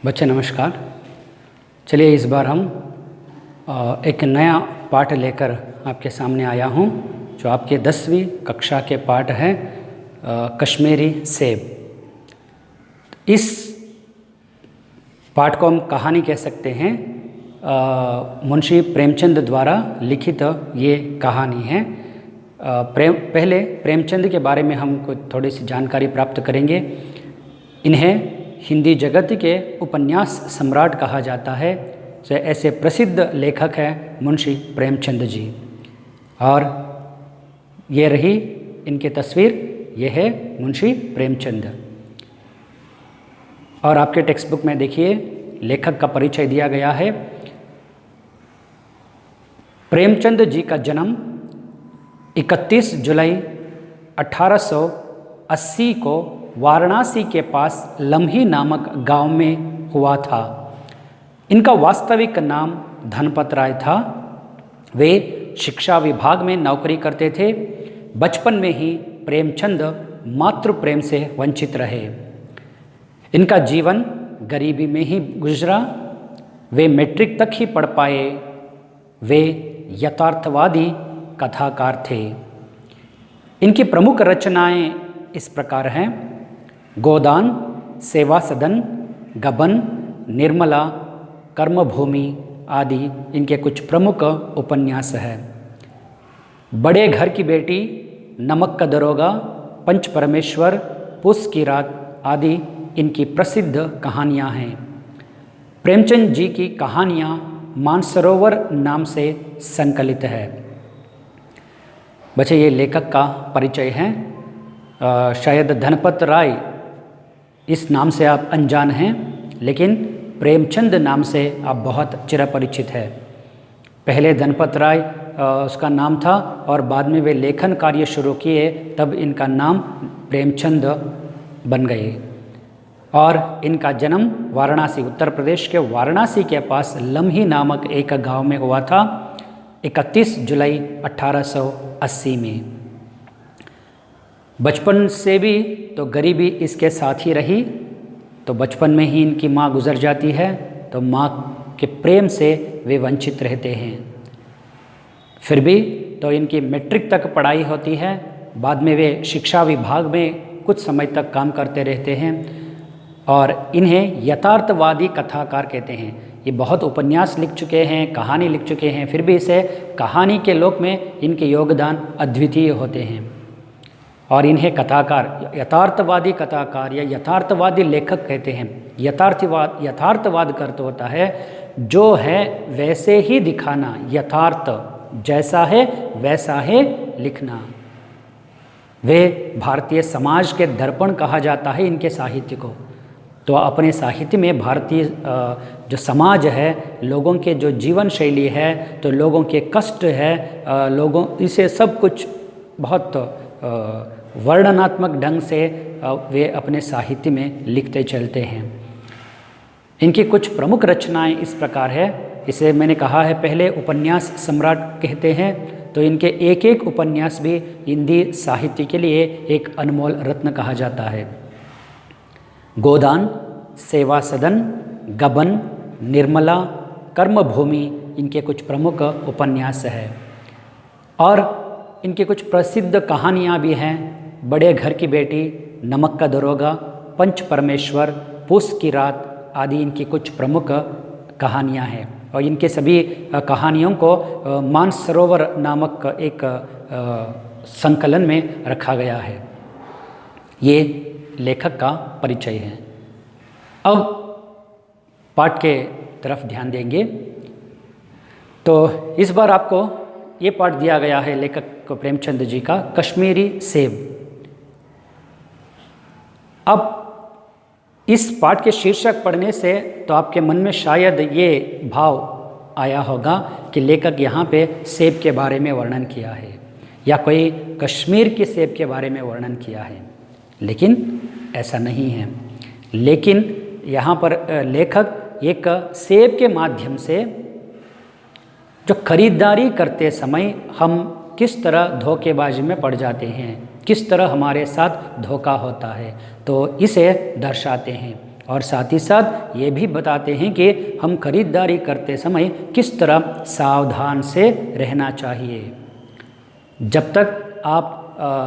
बच्चे नमस्कार। चलिए इस बार हम एक नया पाठ लेकर आपके सामने आया हूँ जो आपके 10वीं कक्षा के पाठ है कश्मीरी सेब। इस पाठ को हम कहानी कह सकते हैं। मुंशी प्रेमचंद द्वारा लिखित ये कहानी है। पहले प्रेमचंद के बारे में हम कुछ थोड़ी सी जानकारी प्राप्त करेंगे। इन्हें हिंदी जगत के उपन्यास सम्राट कहा जाता है। तो ऐसे प्रसिद्ध लेखक हैं मुंशी प्रेमचंद जी। और ये रही इनकी तस्वीर, ये है मुंशी प्रेमचंद। और आपके टेक्स्ट बुक में देखिए लेखक का परिचय दिया गया है। प्रेमचंद जी का जन्म 31 जुलाई 1880 को वाराणसी के पास लम्ही नामक गांव में हुआ था। इनका वास्तविक नाम धनपत राय था। वे शिक्षा विभाग में नौकरी करते थे। बचपन में ही प्रेमचंद मातृ प्रेम से वंचित रहे। इनका जीवन गरीबी में ही गुजरा। वे मैट्रिक तक ही पढ़ पाए। वे यथार्थवादी कथाकार थे। इनकी प्रमुख रचनाएं इस प्रकार हैं: गोदान, सेवा सदन, गबन, निर्मला, कर्मभूमि आदि इनके कुछ प्रमुख उपन्यास हैं। बड़े घर की बेटी, नमक का दरोगा, पंच परमेश्वर, पूस की रात आदि इनकी प्रसिद्ध कहानियां हैं। प्रेमचंद जी की कहानियां मानसरोवर नाम से संकलित है। बच्चे ये लेखक का परिचय है। शायद धनपत राय इस नाम से आप अनजान हैं, लेकिन प्रेमचंद नाम से आप बहुत चिरपरिचित है। पहले धनपत राय उसका नाम था और बाद में वे लेखन कार्य शुरू किए, तब इनका नाम प्रेमचंद बन गए। और इनका जन्म वाराणसी, उत्तर प्रदेश के वाराणसी के पास लम्ही नामक एक गांव में हुआ था 31 जुलाई 1880 में। बचपन से भी तो गरीबी इसके साथ ही रही। तो बचपन में ही इनकी माँ गुजर जाती है, तो माँ के प्रेम से वे वंचित रहते हैं। फिर भी तो इनकी मैट्रिक तक पढ़ाई होती है। बाद में वे शिक्षा विभाग में कुछ समय तक काम करते रहते हैं और इन्हें यथार्थवादी कथाकार कहते हैं। ये बहुत उपन्यास लिख चुके हैं, कहानी लिख चुके हैं, फिर भी इसे कहानी के लोक में इनके योगदान अद्वितीय होते हैं। और इन्हें कथाकार, यथार्थवादी कथाकार या यथार्थवादी लेखक कहते हैं। यथार्थवाद का अर्थ होता है जो है वैसे ही दिखाना, यथार्थ जैसा है वैसा है लिखना। वे भारतीय समाज के दर्पण कहा जाता है इनके साहित्य को। तो अपने साहित्य में भारतीय जो समाज है, लोगों के जो जीवन शैली है, तो लोगों के कष्ट है, लोगों इसे सब कुछ बहुत वर्णनात्मक ढंग से वे अपने साहित्य में लिखते चलते हैं। इनकी कुछ प्रमुख रचनाएं इस प्रकार है। इसे मैंने कहा है पहले उपन्यास सम्राट कहते हैं। तो इनके एक एक उपन्यास भी हिंदी साहित्य के लिए एक अनमोल रत्न कहा जाता है। गोदान, सेवा सदन, गबन, निर्मला, कर्मभूमि इनके कुछ प्रमुख उपन्यास हैं। और इनके कुछ प्रसिद्ध कहानियाँ भी हैं। बड़े घर की बेटी, नमक का दरोगा, पंच परमेश्वर, पूस की रात आदि इनकी कुछ प्रमुख कहानियाँ हैं। और इनके सभी कहानियों को मानसरोवर नामक एक संकलन में रखा गया है। ये लेखक का परिचय है। अब पाठ के तरफ ध्यान देंगे। तो इस बार आपको ये पाठ दिया गया है लेखक को प्रेमचंद जी का, कश्मीरी सेब। अब इस पाठ के शीर्षक पढ़ने से तो आपके मन में शायद ये भाव आया होगा कि लेखक यहाँ पे सेब के बारे में वर्णन किया है या कोई कश्मीर के सेब के बारे में वर्णन किया है, लेकिन ऐसा नहीं है। लेकिन यहाँ पर लेखक एक सेब के माध्यम से जो खरीदारी करते समय हम किस तरह धोखेबाजी में पड़ जाते हैं, किस तरह हमारे साथ धोखा होता है, तो इसे दर्शाते हैं। और साथ ही साथ ये भी बताते हैं कि हम खरीदारी करते समय किस तरह सावधान से रहना चाहिए। जब तक आप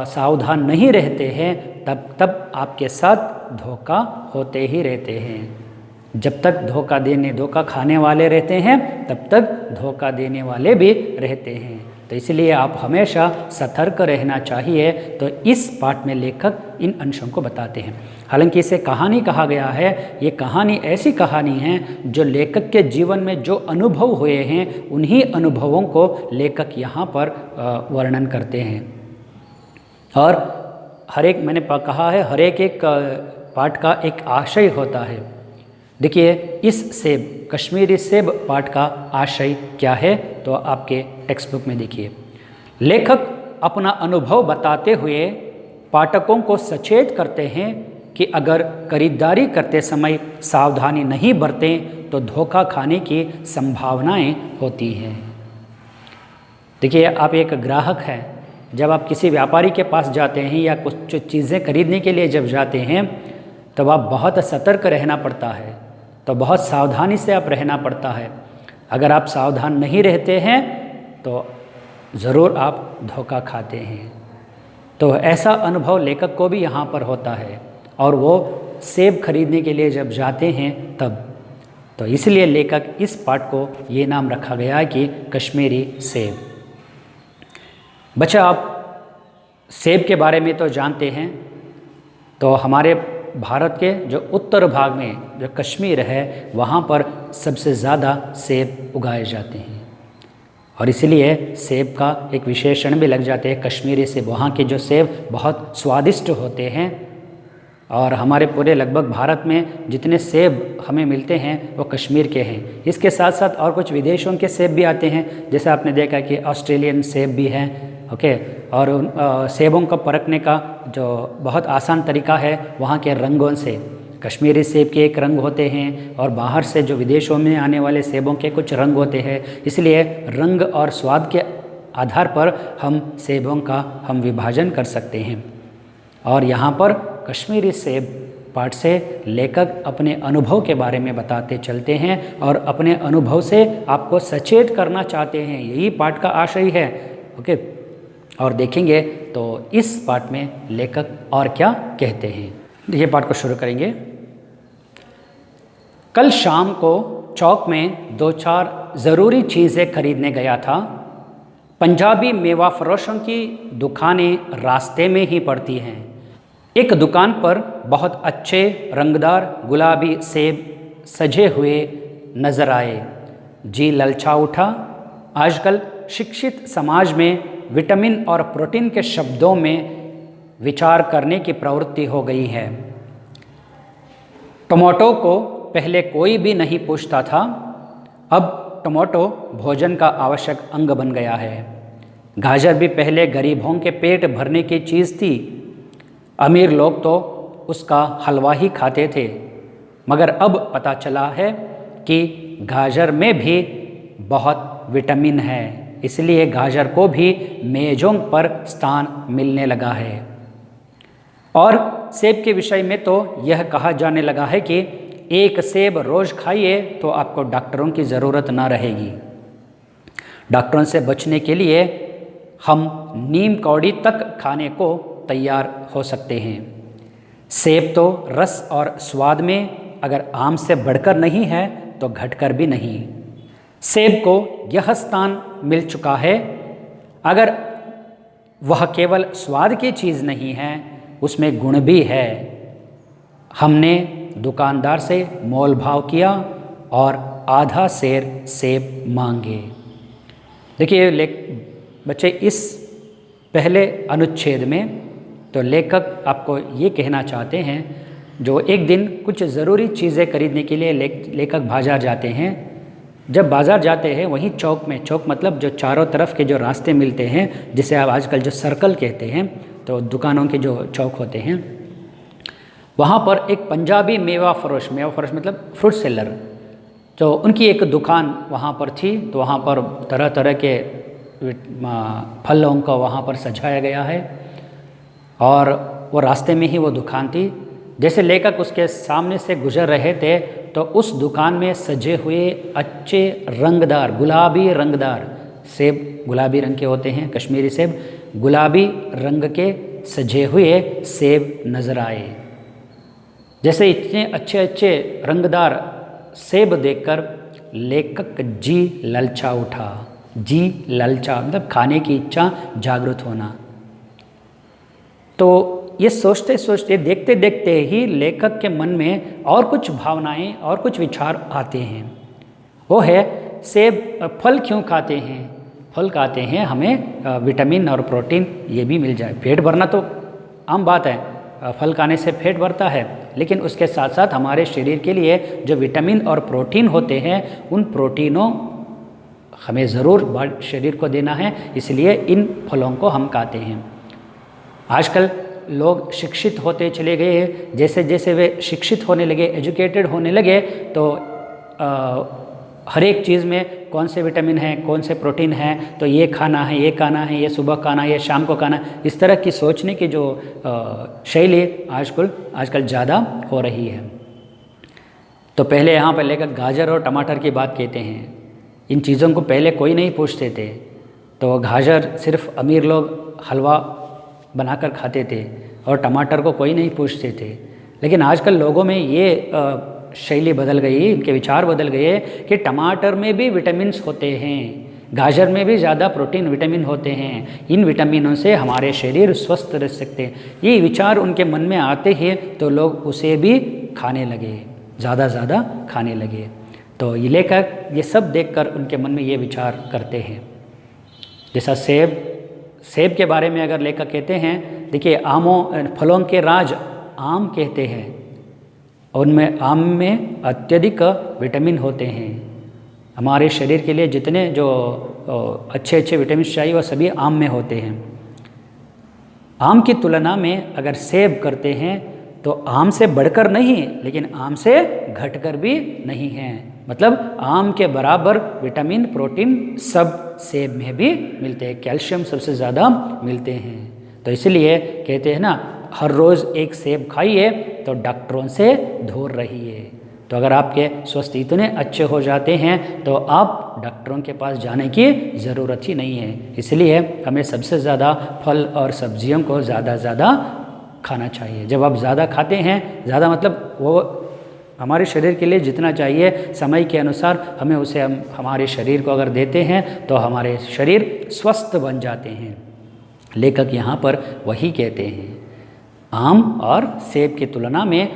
सावधान नहीं रहते हैं तब आपके साथ धोखा होते ही रहते हैं। जब तक धोखा खाने वाले रहते हैं तब तक धोखा देने वाले भी रहते हैं। तो इसलिए आप हमेशा सतर्क रहना चाहिए। तो इस पाठ में लेखक इन अंशों को बताते हैं। हालांकि इसे कहानी कहा गया है, ये कहानी ऐसी कहानी है जो लेखक के जीवन में जो अनुभव हुए हैं उन्हीं अनुभवों को लेखक यहाँ पर वर्णन करते हैं। और मैंने कहा है हर एक पाठ का एक आशय होता है। देखिए इस सेब कश्मीरी सेब पाठ का आशय क्या है, तो आपके टेक्स्ट बुक में देखिए। लेखक अपना अनुभव बताते हुए पाठकों को सचेत करते हैं कि अगर खरीदारी करते समय सावधानी नहीं बरतें तो धोखा खाने की संभावनाएं होती हैं। देखिए आप एक ग्राहक हैं, जब आप किसी व्यापारी के पास जाते हैं या कुछ चीज़ें खरीदने के लिए जब जाते हैं तब आप बहुत सतर्क रहना पड़ता है, तो बहुत सावधानी से आप रहना पड़ता है। अगर आप सावधान नहीं रहते हैं तो ज़रूर आप धोखा खाते हैं। तो ऐसा अनुभव लेखक को भी यहाँ पर होता है और वो सेब खरीदने के लिए जब जाते हैं तब, तो इसलिए लेखक इस पाठ को ये नाम रखा गया है कि कश्मीरी सेब। बच्चा आप सेब के बारे में तो जानते हैं, तो हमारे भारत के जो उत्तर भाग में जो कश्मीर है वहाँ पर सबसे ज़्यादा सेब उगाए जाते हैं और इसलिए सेब का एक विशेषण भी लग जाते हैं कश्मीरी सेब। वहाँ के जो सेब बहुत स्वादिष्ट होते हैं और हमारे पूरे लगभग भारत में जितने सेब हमें मिलते हैं वो कश्मीर के हैं। इसके साथ साथ और कुछ विदेशों के सेब भी आते हैं, जैसे आपने देखा कि ऑस्ट्रेलियन सेब भी हैं, ओके। और उन सेबों को परखने का जो बहुत आसान तरीका है वहाँ के रंगों से। कश्मीरी सेब के एक रंग होते हैं और बाहर से जो विदेशों में आने वाले सेबों के कुछ रंग होते हैं, इसलिए रंग और स्वाद के आधार पर हम सेबों का हम विभाजन कर सकते हैं। और यहाँ पर कश्मीरी सेब पाठ से लेखक अपने अनुभव के बारे में बताते चलते हैं और अपने अनुभव से आपको सचेत करना चाहते हैं, यही पाठ का आशय है, ओके। और देखेंगे तो इस पाठ में लेखक और क्या कहते हैं। देखिए पाठ को शुरू करेंगे। कल शाम को चौक में 2-4 ज़रूरी चीज़ें खरीदने गया था। पंजाबी मेवा फरोशों की दुकानें रास्ते में ही पड़ती हैं। एक दुकान पर बहुत अच्छे रंगदार गुलाबी सेब सजे हुए नज़र आए। जी ललचा उठा। आजकल शिक्षित समाज में विटामिन और प्रोटीन के शब्दों में विचार करने की प्रवृत्ति हो गई है। टमाटो को पहले कोई भी नहीं पूछता था, अब टमाटो भोजन का आवश्यक अंग बन गया है। गाजर भी पहले गरीबों के पेट भरने की चीज़ थी। अमीर लोग तो उसका हलवा ही खाते थे, मगर अब पता चला है कि गाजर में भी बहुत विटामिन है, इसलिए गाजर को भी मेज़ों पर स्थान मिलने लगा है। और सेब के विषय में तो यह कहा जाने लगा है कि एक सेब रोज़ खाइए तो आपको डॉक्टरों की ज़रूरत ना रहेगी। डॉक्टरों से बचने के लिए हम नीम कौड़ी तक खाने को तैयार हो सकते हैं। सेब तो रस और स्वाद में अगर आम से बढ़कर नहीं है तो घटकर भी नहीं। सेब को यह स्थान मिल चुका है, अगर वह केवल स्वाद की चीज़ नहीं है, उसमें गुण भी है। हमने दुकानदार से मोल भाव किया और आधा सेर सेब मांगे। देखिए बच्चे इस पहले अनुच्छेद में तो लेखक आपको ये कहना चाहते हैं, जो एक दिन कुछ ज़रूरी चीज़ें खरीदने के लिए लेखक बाजार जाते हैं। जब बाज़ार जाते हैं वहीं चौक में, चौक मतलब जो चारों तरफ के जो रास्ते मिलते हैं, जिसे आप आजकल जो सर्कल कहते हैं, तो दुकानों के जो चौक होते हैं, वहाँ पर एक पंजाबी मेवा फरोश मतलब फ्रूट सेलर, तो उनकी एक दुकान वहाँ पर थी। तो वहाँ पर तरह तरह के फलों को वहाँ पर सजाया गया है और वो रास्ते में ही वो दुकान थी। जैसे लेखक उसके सामने से गुजर रहे थे तो उस दुकान में सजे हुए अच्छे रंगदार, गुलाबी रंगदार सेब, गुलाबी रंग के होते हैं कश्मीरी सेब, गुलाबी रंग के सजे हुए सेब नज़र आए। जैसे इतने अच्छे अच्छे रंगदार सेब देखकर लेखक जी ललचा उठा। जी ललचा मतलब खाने की इच्छा जागृत होना। तो ये सोचते सोचते, देखते देखते ही लेखक के मन में और कुछ भावनाएं और कुछ विचार आते हैं। वो है सेब, फल क्यों खाते हैं? फल खाते हैं हमें विटामिन और प्रोटीन ये भी मिल जाए। पेट भरना तो आम बात है, फल खाने से पेट भरता है, लेकिन उसके साथ साथ हमारे शरीर के लिए जो विटामिन और प्रोटीन होते हैं उन प्रोटीनों हमें ज़रूर शरीर को देना है, इसलिए इन फलों को हम खाते हैं। आजकल लोग शिक्षित होते चले गए, जैसे जैसे वे शिक्षित होने लगे, एजुकेटेड होने लगे, तो हर एक चीज़ में कौन से विटामिन हैं, कौन से प्रोटीन हैं, तो ये खाना है, ये खाना है, ये सुबह खाना है, ये शाम को खाना है, इस तरह की सोचने की जो शैली आजकल ज़्यादा हो रही है। तो पहले यहाँ पर लेकर गाजर और टमाटर की बात कहते हैं। इन चीज़ों को पहले कोई नहीं पूछते थे, तो गाजर सिर्फ अमीर लोग हलवा बनाकर खाते थे और टमाटर को कोई नहीं पूछते थे। लेकिन आजकल लोगों में ये शैली बदल गई, इनके विचार बदल गए कि टमाटर में भी विटामिन्स होते हैं, गाजर में भी ज़्यादा प्रोटीन विटामिन होते हैं, इन विटामिनों से हमारे शरीर स्वस्थ रह सकते हैं। ये विचार उनके मन में आते ही तो लोग उसे भी खाने लगे, ज़्यादा खाने लगे। तो ये लेकर ये सब देखकर उनके मन में ये विचार करते हैं। जैसा सेब के बारे में अगर लेखक कहते हैं, देखिए फलों के राज आम कहते हैं, और उनमें आम में अत्यधिक विटामिन होते हैं। हमारे शरीर के लिए जितने जो अच्छे विटामिन चाहिए वह सभी आम में होते हैं। आम की तुलना में अगर सेब करते हैं तो आम से बढ़कर नहीं, लेकिन आम से घटकर भी नहीं है। मतलब आम के बराबर विटामिन प्रोटीन सब सेब में भी मिलते हैं, कैल्शियम सबसे ज़्यादा मिलते हैं। तो इसलिए कहते हैं ना, हर रोज़ एक सेब खाइए तो डॉक्टरों से दूर रहिए। तो अगर आपके स्वास्थ्य इतने अच्छे हो जाते हैं तो आप डॉक्टरों के पास जाने की ज़रूरत ही नहीं है। इसलिए हमें सबसे ज़्यादा फल और सब्जियों को ज़्यादा खाना चाहिए। जब आप ज़्यादा खाते हैं, ज़्यादा मतलब वो हमारे शरीर के लिए जितना चाहिए समय के अनुसार हमें उसे हमारे शरीर को अगर देते हैं तो हमारे शरीर स्वस्थ बन जाते हैं। लेखक यहाँ पर वही कहते हैं। आम और सेब की तुलना में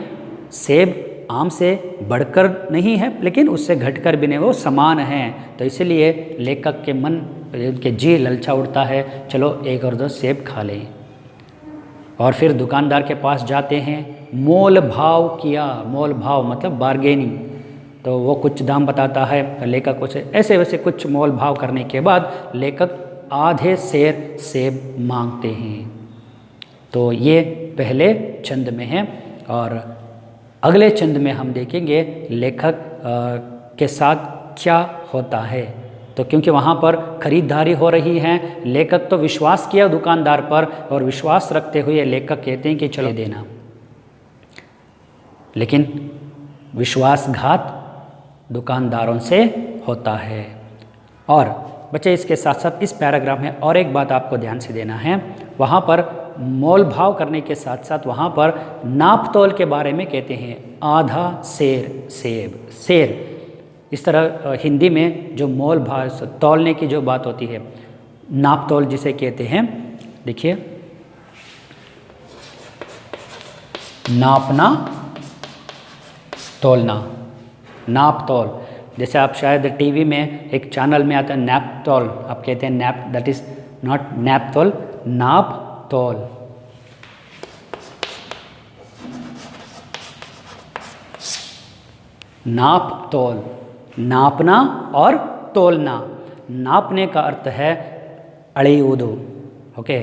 सेब आम से बढ़कर नहीं है, लेकिन उससे घटकर भी नहीं, वो समान हैं। तो इसलिए लेखक के मन के जी ललचा उठता है, चलो एक और दो सेब खा लें। और फिर दुकानदार के पास जाते हैं, मोल भाव किया। मोल भाव मतलब बार्गेनिंग। तो वो कुछ दाम बताता है, लेखक उसे ऐसे वैसे कुछ मोल भाव करने के बाद लेखक आधे सेर सेब मांगते हैं। तो ये पहले छंद में है, और अगले छंद में हम देखेंगे लेखक के साथ क्या होता है। तो क्योंकि वहाँ पर खरीदारी हो रही है, लेखक तो विश्वास किया दुकानदार पर, और विश्वास रखते हुए लेखक कहते हैं कि चलो देना, लेकिन विश्वासघात दुकानदारों से होता है। और बच्चे इसके साथ साथ इस पैराग्राफ में और एक बात आपको ध्यान से देना है, वहाँ पर मोल भाव करने के साथ साथ वहाँ पर नाप तोल के बारे में कहते हैं। आधा सेर सेब, सेर इस तरह हिंदी में जो मोल भाव तौलने की जो बात होती है, नाप तोल जिसे कहते हैं। देखिए, नापना, तोलना, नाप तोल। जैसे आप शायद टीवी में एक चैनल में आता है नैप तोल, आप कहते हैं nap, that is not nap तोल, नाप तोल। नाप तोल, नापना और तोलना। नापने का अर्थ है अಳೆಯುವುದು, ओके।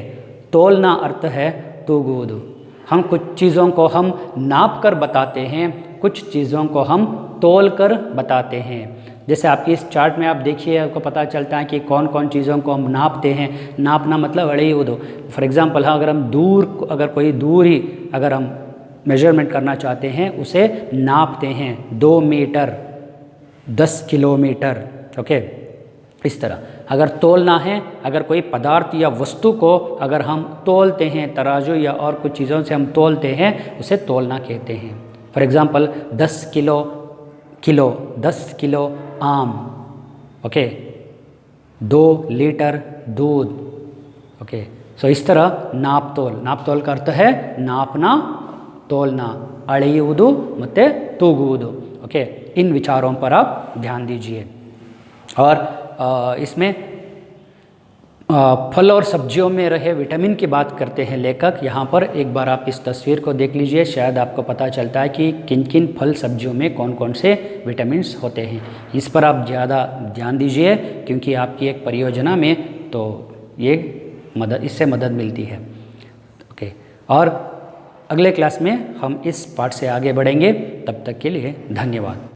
तोलना अर्थ है ತೂಗುವುದು। हम कुछ चीज़ों को हम नाप कर बताते हैं, कुछ चीज़ों को हम तोल कर बताते हैं। जैसे आपकी इस चार्ट में आप देखिए, आपको पता चलता है कि कौन कौन चीज़ों को हम नापते हैं। नापना मतलब अಳೆಯುವುದು। फॉर एग्ज़ाम्पल, हाँ, अगर हम अगर कोई दूर ही अगर हम मेजरमेंट करना चाहते हैं उसे नापते हैं, 2 मीटर 10 किलोमीटर। ओके, इस तरह अगर तोलना है, अगर कोई पदार्थ या वस्तु को अगर हम तोलते हैं, तराजू या और कुछ चीज़ों से हम तोलते हैं, उसे तोलना कहते हैं। फॉर एग्ज़ाम्पल 10 किलो आम, ओके, 2 लीटर दूध। ओके, सो इस तरह नाप तोल का अर्थ है नापना, तोलना, अಳೆಯುವುದು ಮತ್ತು ತೂಗುವುದು। ओके, इन विचारों पर आप ध्यान दीजिए। और इसमें फल और सब्जियों में रहे विटामिन की बात करते हैं लेखक। यहाँ पर एक बार आप इस तस्वीर को देख लीजिए, शायद आपको पता चलता है कि किन किन फल सब्जियों में कौन कौन से विटामिन्स होते हैं। इस पर आप ज़्यादा ध्यान दीजिए क्योंकि आपकी एक परियोजना में तो ये इससे मदद मिलती है। ओके, और अगले क्लास में हम इस पाठ से आगे बढ़ेंगे। तब तक के लिए धन्यवाद।